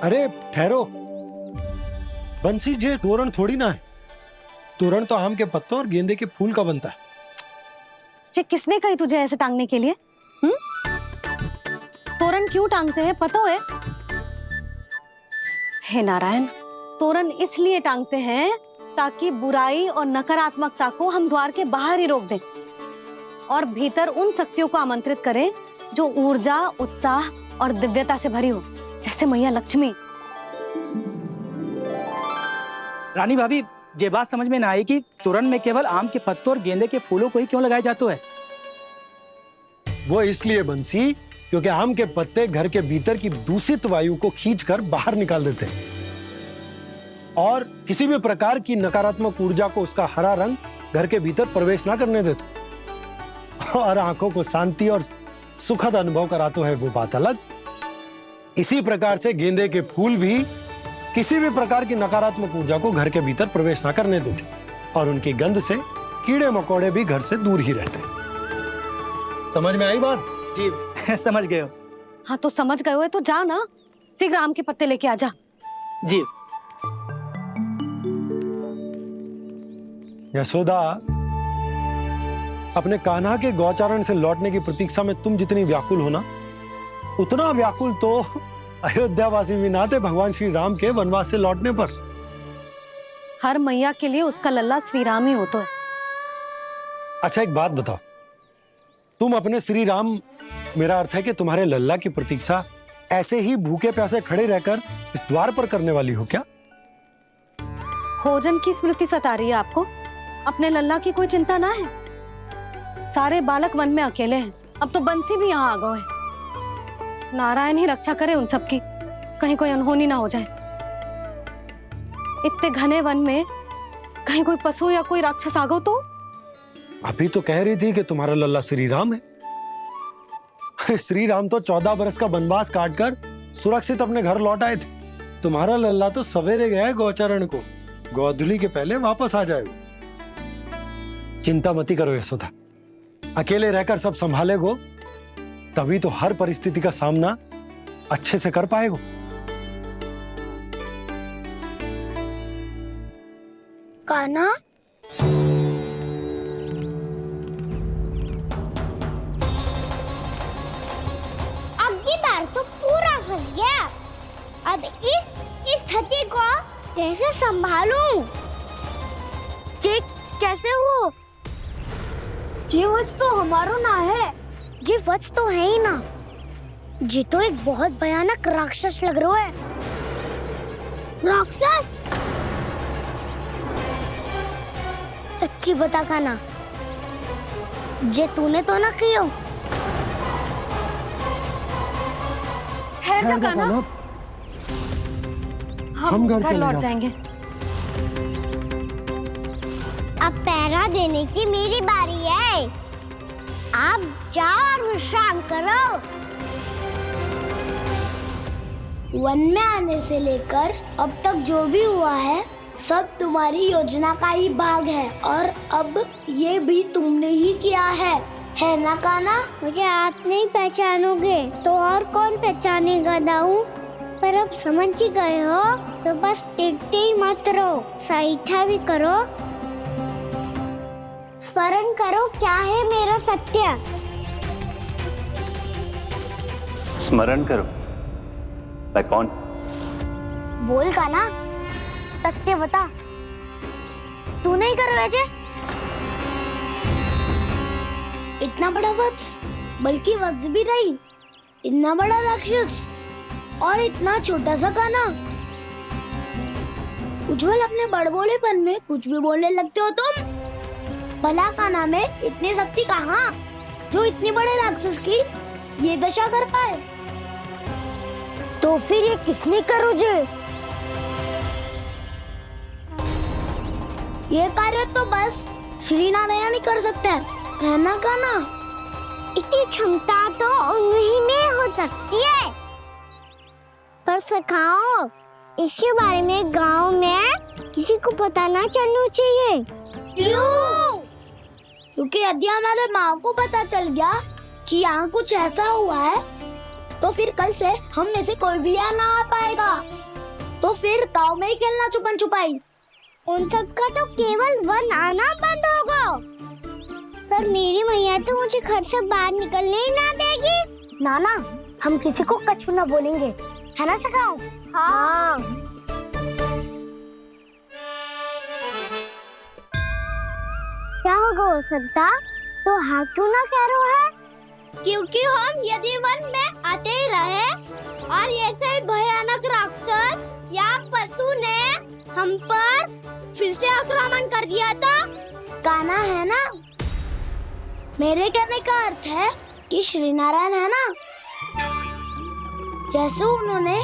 अरे ठहरो, बंसी, जे तोरण थोड़ी ना है। तोरण तो आम के पत्तों और गेंदे के फूल का बनता है। जे किसने कही तुझे ऐसे टांगने के लिए? तोरण क्यों टांगते हैं पता है? हे नारायण, तोरण इसलिए टांगते हैं ताकि बुराई और नकारात्मकता को हम द्वार के बाहर ही रोक दें और भीतर उन शक्तियों को आमंत्रित करें जो ऊर्जा, उत्साह और दिव्यता से भरी हो, जैसे मैया लक्ष्मी। रानी भाभी, ये बात समझ में ना आई कि तोरण में केवल आम के पत्तों और गेंदे के फूलों को ही क्यों लगाया जाता है? वो इसलिए बंसी, क्योंकि आम के पत्ते घर के भीतर की दूषित वायु को खींचकर बाहर निकाल देते हैं और किसी भी प्रकार की नकारात्मक ऊर्जा को उसका हरा रंग घर के भीतर प्रवेश ना करने देते और आंखों को शांति और सुखद अनुभव कराता है, वो बात अलग। इसी प्रकार से गेंदे के फूल भी किसी भी प्रकार की नकारात्मक ऊर्जा को घर के भीतर प्रवेश ना करने देते और उनकी गंध से कीड़े मकोड़े भी घर से दूर ही रहते हैं। समझ में आई बात? जी समझ गए हो। हाँ, तो समझ गए हो तो जा ना, शीघ्र आम के पत्ते लेके आ जा। जी। यशोदा, अपने कान्हा के गौचारण से लौटने की प्रतीक्षा में तुम जितनी व्याकुल हो ना, उतना व्याकुल तो अयोध्यावासी भी ना थे भगवान श्री राम के वनवास से लौटने पर। हर मैया के लिए उसका लल्ला श्री राम ही होता है। अच्छा, एक बात बताओ, तुम अपने श्री राम, मेरा अर्थ है कि तुम्हारे लल्ला की प्रतीक्षा ऐसे ही भूखे प्यासे खड़े रहकर इस द्वार पर करने वाली हो क्या? भोजन की स्मृति सता रही है आपको? अपने लल्ला की कोई चिंता ना है। सारे बालक वन में अकेले हैं, अब तो बंसी भी यहाँ आ गए है। नारायण ही रक्षा करे उन सबकी, कहीं कोई अनहोनी ना हो जाए। इतने घने वन में कहीं कोई पशु या कोई राक्षस आ गो तो? अभी तो कह रही थी कि तुम्हारा लल्ला श्री राम है। अरे श्री राम तो 14 बरस का वनवास काटकर सुरक्षित अपने घर लौट आए थे। तुम्हारा लल्ला तो सवेरे गया है गौचरण को, गोधूली के पहले वापस आ जाएगा। चिंता मती करो यशोदा, अकेले रहकर सब संभालेगो तभी तो हर परिस्थिति का सामना अच्छे से कर पाएगो। कान्हा, अब की बार तो पूरा फंस गया। अब इस स्थिति को कैसे संभालूं? ये कैसे हो? ये वच तो हमारो ना है। ये वच तो है ही ना। ये तो एक बहुत भयानक राक्षस लग रहा है। राक्षस? सच्ची बता कान्हा, जे तूने तो ना कियो? ठहर जा कान्हा, हम घर लौट जाएंगे। अब पहरा देने की मेरी बारी है। आप जाओ और विश्राम करो। वन में आने से लेकर अब तक जो भी हुआ है सब तुम्हारी योजना का ही भाग है और अब ये भी तुमने ही किया है। है ना काना? मुझे आप नहीं पहचानोगे तो और कौन पहचानेगा दाऊ? पर अब समझ ही गए हो तो बस देखते ही मत रहो, साइठा भी करो, स्मरण करो क्या है मेरा सत्य। स्मरण करो। मैं कौन? बोल काना, सत्य बता। तू नहीं करो अजय? इतना बड़ा वत्स, बल्कि वत्स भी नहीं, इतना बड़ा राक्षस और इतना छोटा सा काना। उज्जवल अपने बड़बोलेपन में कुछ भी बोलने लगते हो तुम। भला काना में इतनी शक्ति कहाँ जो इतने बड़े राक्षस की ये दशा कर पाए? तो फिर ये किसने करो जे? ये कार्य तो बस श्री नारायण ही कर सकते हैं, है ना काना? इतनी क्षमता तो उन्हीं में हो सकती है, पर सखाओ इसके बारे में गांव में किसी को पता ना चलना चाहिए। क्यों? क्योंकि यदि हमारे माँ को पता चल गया कि यहाँ कुछ ऐसा हुआ है तो फिर कल से हम में से कोई भी यहाँ ना आ पाएगा। तो फिर गांव में ही खेलना छुपन छुपाई। उन सबका तो केवल वन आना बंद होगा, पर मेरी मैया तो मुझे घर से बाहर निकलने ही ना देगी। नाना, हम किसी को कछु ना बोलेंगे, है ना सखाओ? हाँ। क्या होगा हो सकता? तो हाँ क्यों ना कह रहा है? क्योंकि हम यदि वन में आते ही रहे और ऐसे भयानक राक्षस या पशु ने हम पर फिर से आक्रमण कर दिया तो काना, है ना? मेरे कहने का अर्थ है कि श्री नारायण है ना, जैसे उन्होंने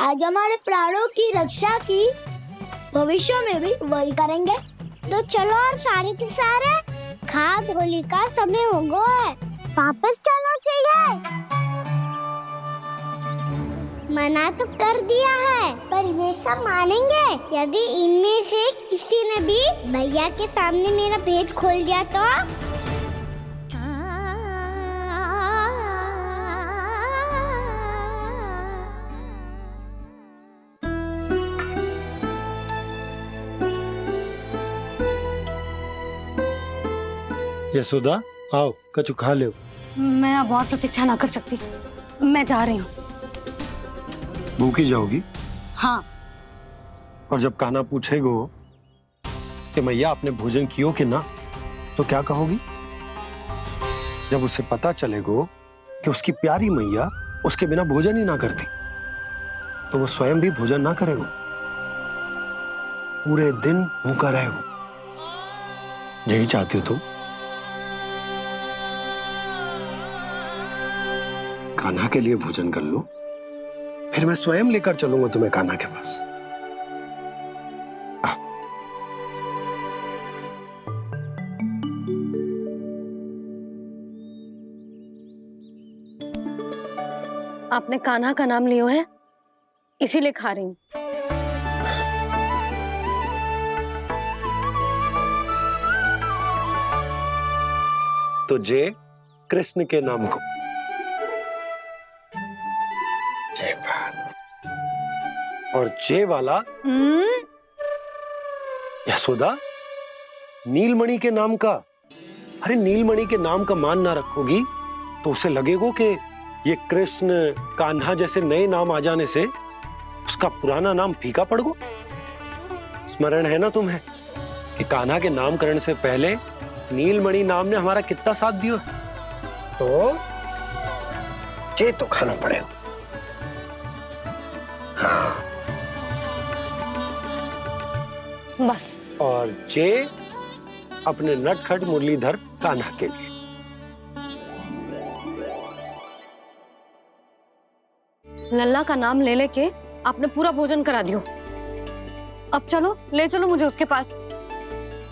आज हमारे प्राणों की रक्षा की, भविष्य में भी वही करेंगे। तो चलो और सारे के सारे खाद होली का समय हो गया है, वापस चलना चाहिए। मना तो कर दिया है, पर ये सब मानेंगे यदि इनमें से किसी ने भी भैया के सामने मेरा भेद खोल दिया तो? यशोदा, आओ कछु खा ले। मैं अब और प्रतीक्षा ना कर सकती, मैं जा रही हूँ। भूखी जाओगी? हाँ। और जब कान्हा पूछेगो कि मैया आपने भोजन कियो कि ना, तो क्या कहोगी? जब उसे पता चलेगो कि उसकी प्यारी मैया उसके बिना भोजन ही ना करती, तो वो स्वयं भी भोजन ना करेगो, पूरे दिन भूखा रहेगो। यही चाहती हो तुम? कान्हा के लिए भोजन कर लो, फिर मैं स्वयं लेकर चलूंगा तुम्हें कान्हा के पास। आपने कान्हा का नाम लियो है, इसीलिए खा रही हूँ। तो जय कृष्ण के नाम को। जय बात। और जय वाला यशोदा, नीलमणि के नाम का। अरे नीलमणि के नाम का मान ना रखोगी तो उसे लगेगा कि ये कृष्ण कान्हा जैसे नए नाम आ जाने से उसका पुराना नाम फीका पड़ गो। स्मरण है ना तुम्हें कि कान्हा के नामकरण से पहले नीलमणि नाम ने हमारा कितना साथ दिया? तो जे तो खाना पड़ेगा। हाँ। बस। और जे अपने नटखट मुरलीधर कान्हा के लिए। लल्ला का नाम ले लेके आपने पूरा भोजन करा दियो। अब चलो, ले चलो मुझे उसके पास।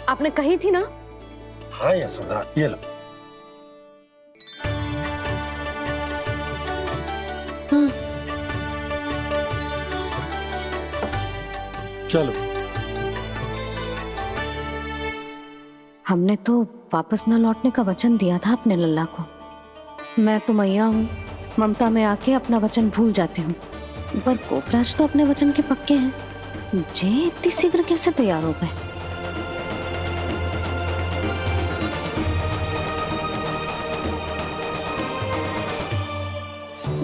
आपने कही थी ना? हाँ यशोदा, ये लो। चलो। हमने तो वापस न लौटने का वचन दिया था अपने लल्ला को। मैं तो मैया हूँ, ममता में आके अपना वचन भूल जाती हूँ, पर गोपराज तो अपने वचन के पक्के हैं। जे इतनी शीघ्र कैसे तैयार हो गए?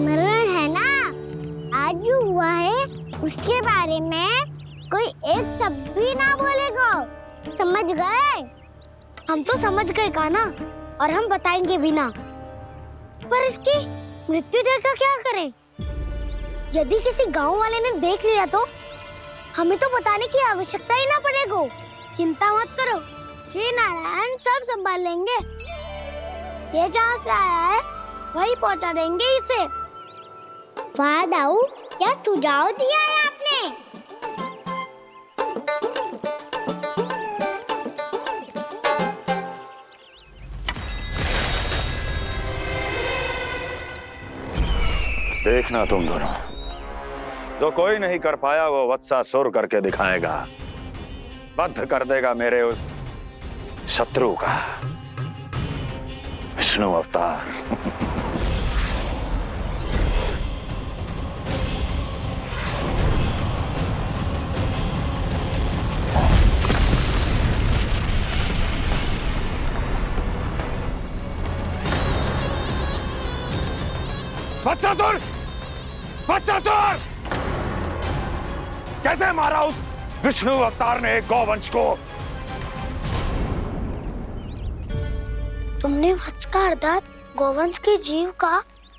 मरण है ना, आज जो हुआ है उसके बारे में कोई एक शब्द भी ना बोलेगा, समझ गए? हम तो समझ गए कान्हा, और हम बताएंगे भी ना। पर इसकी मृत्यु देखकर क्या करें? यदि किसी गांव वाले ने देख लिया तो हमें तो बताने की आवश्यकता ही ना पड़ेगा। चिंता मत करो, श्री नारायण सब संभाल लेंगे। ये जहाँ से आया है वही पहुँचा देंगे इसे। वाह दाऊ, क्या सुझाव दिया है आपने? देखना तुम दोनों, जो कोई नहीं कर पाया वो वत्सासुर करके दिखाएगा, बद्ध कर देगा मेरे उस शत्रु का विष्णु अवतार। वत्सासुर! वत्सासुर! कैसे मारा उस विष्णु अवतार ने एक गौवंश को? तुमने वत्स का अर्थात गौवंश के जीव का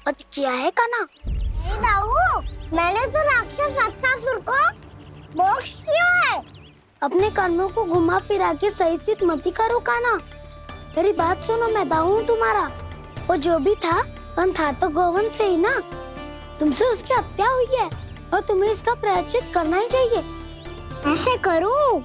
वध किया है कान्हा? नहीं दाऊ, मैंने तो राक्षस वत्सासुर को मोक्ष किया है। अपने कर्मों को घुमा फिरा के सही सिद्ध मत करो कान्हा। मेरी बात सुनो, मैं दाऊ हूँ तुम्हारा। वो जो भी था पण था तो गौवंश से ही ना। तुमसे उसकी हत्या हुई है और तुम्हें इसका प्रायश्चित करना ही चाहिए। ऐसे करूं?